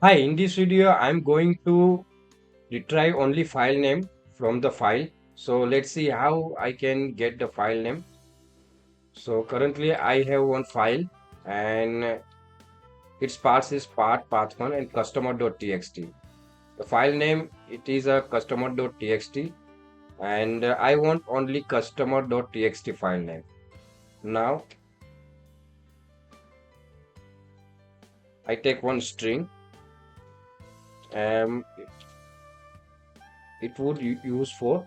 Hi, in this video, I'm going to retrieve only file name from the file. So let's see how I can get the file name. So currently I have one file and its parts is path1 and customer.txt. The file name, it is a customer.txt and I want only customer.txt file name. Now I take one string and it would use for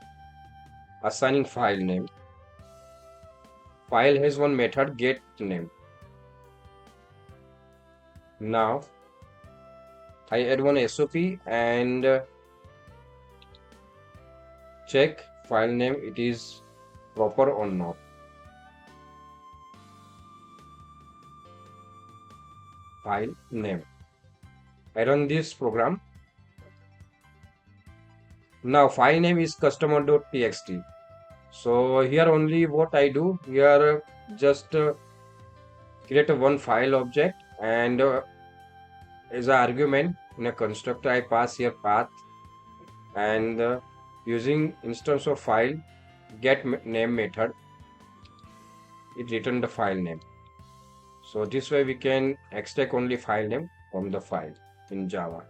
assigning file name. File has one method get name. Now I add one SOP and check file name it is proper or not. File name. I run this program. Now file name is customer.txt. So here only what I do here just create a one file object and as an argument in a constructor I pass here path and using instance of file get name method it return the file name. So this way we can extract only file name from the file in Java.